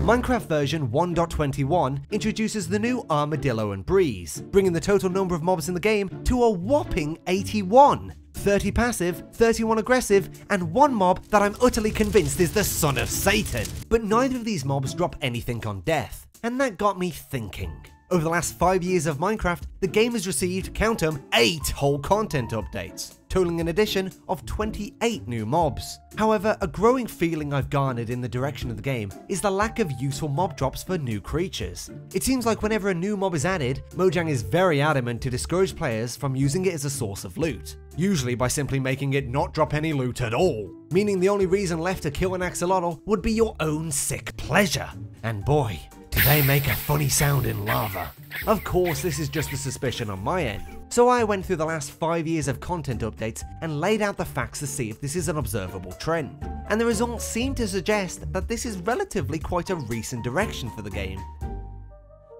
Minecraft version 1.21 introduces the new Armadillo and Breeze, bringing the total number of mobs in the game to a whopping 81. 30 passive, 31 aggressive, and one mob that I'm utterly convinced is the son of Satan. But neither of these mobs drop anything on death, and that got me thinking. Over the last 5 years of Minecraft, the game has received, count 'em, 8 whole content updates, totaling an addition of 28 new mobs. However, a growing feeling I've garnered in the direction of the game is the lack of useful mob drops for new creatures. It seems like whenever a new mob is added, Mojang is very adamant to discourage players from using it as a source of loot, usually by simply making it not drop any loot at all, meaning the only reason left to kill an axolotl would be your own sick pleasure. And boy, do they make a funny sound in lava. Of course, this is just a suspicion on my end, so I went through the last 5 years of content updates and laid out the facts to see if this is an observable trend, and the results seem to suggest that this is relatively quite a recent direction for the game.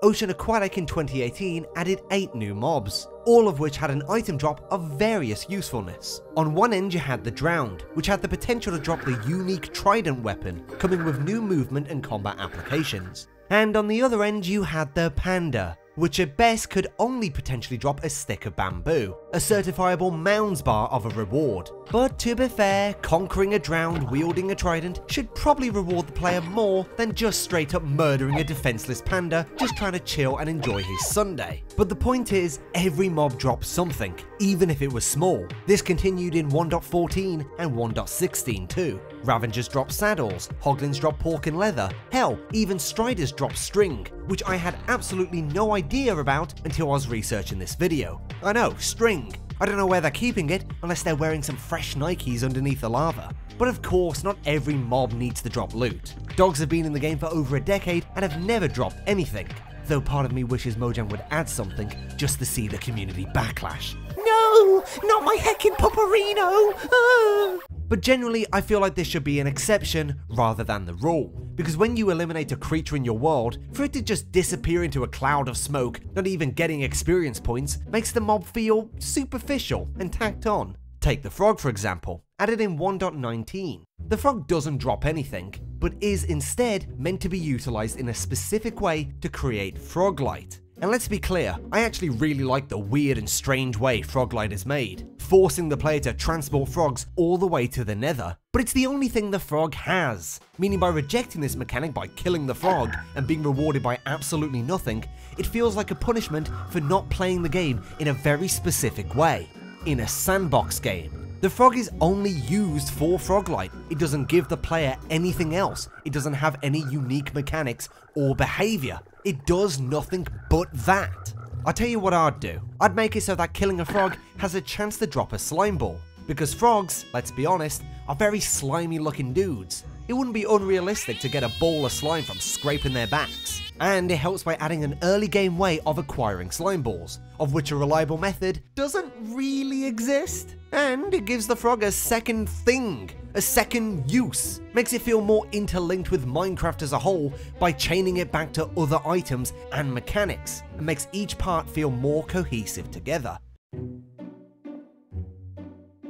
Ocean Aquatic in 2018 added 8 new mobs, all of which had an item drop of various usefulness. On one end you had the Drowned, which had the potential to drop the unique Trident weapon, coming with new movement and combat applications. And on the other end you had the Panda, which at best could only potentially drop a stick of bamboo, a certifiable mounds bar of a reward. But to be fair, conquering a Drowned wielding a trident should probably reward the player more than just straight up murdering a defenseless panda just trying to chill and enjoy his Sunday. But the point is, every mob dropped something, even if it was small. This continued in 1.14 and 1.16 too. Ravengers drop saddles, Hoglins drop pork and leather, hell, even Striders drop string, which I had absolutely no idea about until I was researching this video. I know, string. I don't know where they're keeping it, unless they're wearing some fresh Nikes underneath the lava. But of course, not every mob needs to drop loot. Dogs have been in the game for over a decade and have never dropped anything, though part of me wishes Mojang would add something just to see the community backlash. No, not my heckin' Pupperino! But generally, I feel like this should be an exception rather than the rule, because when you eliminate a creature in your world, for it to just disappear into a cloud of smoke, not even getting experience points, makes the mob feel superficial and tacked on. Take the frog for example, added in 1.19. The frog doesn't drop anything, but is instead meant to be utilized in a specific way to create frog light. And let's be clear, I actually really like the weird and strange way frog light is made, forcing the player to transport frogs all the way to the nether. But it's the only thing the frog has, meaning by rejecting this mechanic by killing the frog and being rewarded by absolutely nothing, it feels like a punishment for not playing the game in a very specific way. In a sandbox game, the frog is only used for frog light. It doesn't give the player anything else. It doesn't have any unique mechanics or behavior. It does nothing but that. I'll tell you what I'd do. I'd make it so that killing a frog has a chance to drop a slime ball, because frogs, let's be honest, are very slimy looking dudes. It wouldn't be unrealistic to get a ball of slime from scraping their backs. And it helps by adding an early game way of acquiring slime balls, of which a reliable method doesn't really exist. And it gives the frog a second thing, a second use. Makes it feel more interlinked with Minecraft as a whole by chaining it back to other items and mechanics, and makes each part feel more cohesive together.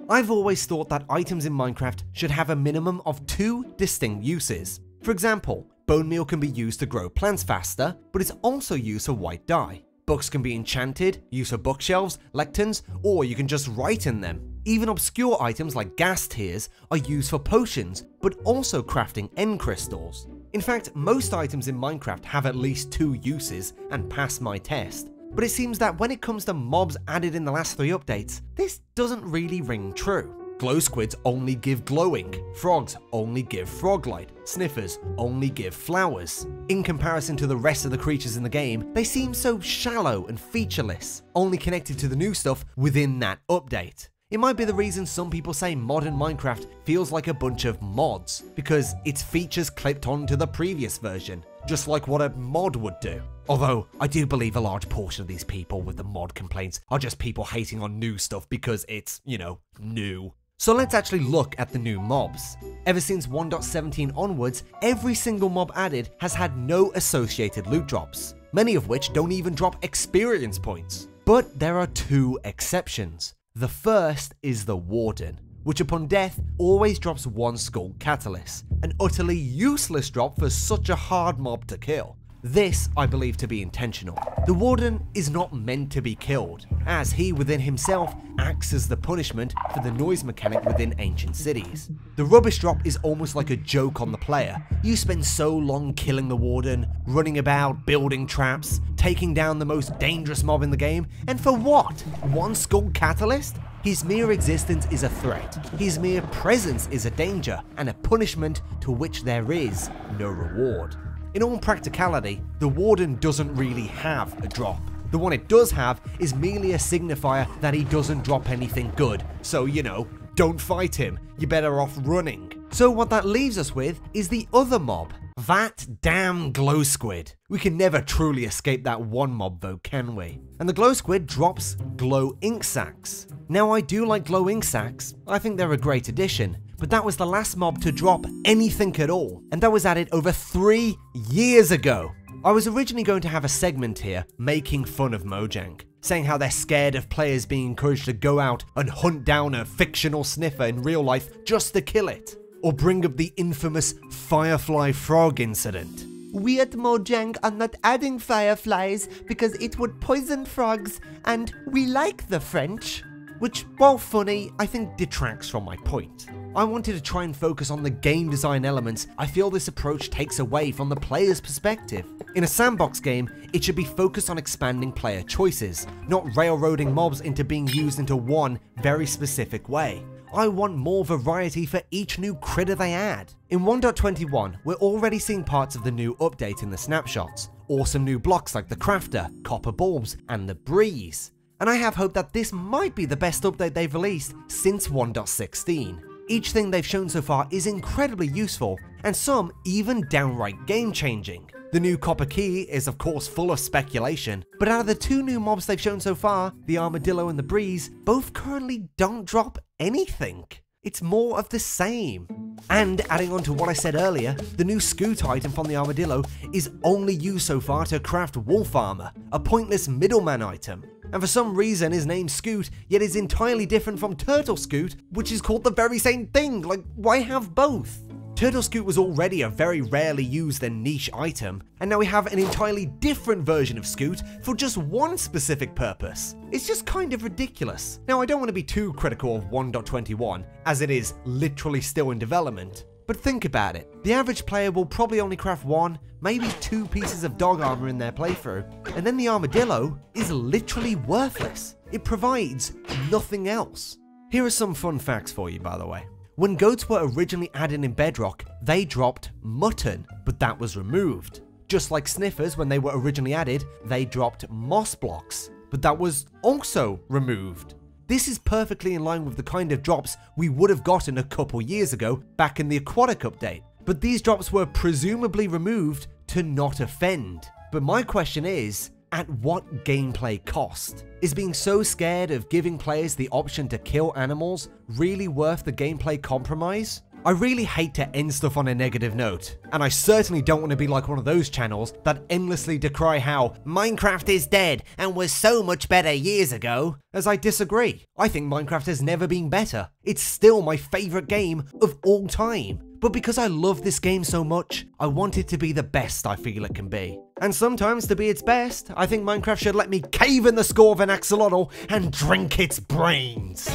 I've always thought that items in Minecraft should have a minimum of 2 distinct uses. For example, bone meal can be used to grow plants faster, but it's also used for white dye. Books can be enchanted, used for bookshelves, lecterns, or you can just write in them. Even obscure items like gas tiers are used for potions, but also crafting end crystals. In fact, most items in Minecraft have at least 2 uses and pass my test. But it seems that when it comes to mobs added in the last 3 updates, this doesn't really ring true. Glow squids only give glowing, frogs only give frog light, sniffers only give flowers. In comparison to the rest of the creatures in the game, they seem so shallow and featureless, only connected to the new stuff within that update. It might be the reason some people say modern Minecraft feels like a bunch of mods, because its features clipped onto the previous version, just like what a mod would do. Although, I do believe a large portion of these people with the mod complaints are just people hating on new stuff because it's, you know, new. So let's actually look at the new mobs. Ever since 1.17 onwards, every single mob added has had no associated loot drops, many of which don't even drop experience points. But there are 2 exceptions. The first is the Warden, which upon death always drops 1 skull catalyst, an utterly useless drop for such a hard mob to kill. This I believe to be intentional. The Warden is not meant to be killed, as he within himself acts as the punishment for the noise mechanic within ancient cities. The rubbish drop is almost like a joke on the player. You spend so long killing the Warden, running about, building traps, taking down the most dangerous mob in the game, and for what? 1 skull catalyst? His mere existence is a threat, his mere presence is a danger, and a punishment to which there is no reward. In all practicality, the Warden doesn't really have a drop. The one it does have is merely a signifier that he doesn't drop anything good, so you know, don't fight him, you're better off running. So what that leaves us with is the other mob, that damn glow squid. We can never truly escape that one mob though, can we? And the glow squid drops glow ink sacs. Now I do like glow ink sacs, I think they're a great addition, but that was the last mob to drop anything at all, and that was added over 3 years ago. I was originally going to have a segment here making fun of Mojang, saying how they're scared of players being encouraged to go out and hunt down a fictional sniffer in real life just to kill it, or bring up the infamous Firefly Frog incident. We at Mojang are not adding fireflies because it would poison frogs, and we like the French. Which, while funny, I think detracts from my point. I wanted to try and focus on the game design elements I feel this approach takes away from the player's perspective. In a sandbox game, it should be focused on expanding player choices, not railroading mobs into being used into one very specific way. I want more variety for each new critter they add. In 1.21, we're already seeing parts of the new update in the snapshots. Awesome new blocks like the Crafter, Copper Bulbs, and the Breeze. And I have hope that this might be the best update they've released since 1.16. Each thing they've shown so far is incredibly useful, and some even downright game-changing. The new Copper Key is of course full of speculation, but out of the 2 new mobs they've shown so far, the Armadillo and the Breeze, both currently don't drop anything. It's more of the same. And adding on to what I said earlier, the new Scoot item from the Armadillo is only used so far to craft wolf armor, a pointless middleman item. And for some reason his name's Scoot, yet is entirely different from Turtle Scoot, which is called the very same thing. Like, why have both? Turtle Scoot was already a very rarely used and niche item, and now we have an entirely different version of Scoot for just one specific purpose. It's just kind of ridiculous. Now I don't want to be too critical of 1.21, as it is literally still in development, but think about it. The average player will probably only craft 1, maybe 2 pieces of dog armor in their playthrough, and then the Armadillo is literally worthless. It provides nothing else. Here are some fun facts for you, by the way. When goats were originally added in Bedrock, they dropped mutton, but that was removed. Just like sniffers, when they were originally added, they dropped moss blocks, but that was also removed. This is perfectly in line with the kind of drops we would have gotten a couple years ago back in the aquatic update, but these drops were presumably removed to not offend. But my question is, at what gameplay cost? Is being so scared of giving players the option to kill animals really worth the gameplay compromise? I really hate to end stuff on a negative note, and I certainly don't want to be like one of those channels that endlessly decry how Minecraft is dead and was so much better years ago, as I disagree. I think Minecraft has never been better. It's still my favorite game of all time. But because I love this game so much, I want it to be the best I feel it can be. And sometimes to be its best, I think Minecraft should let me cave in the skull of an axolotl and drink its brains.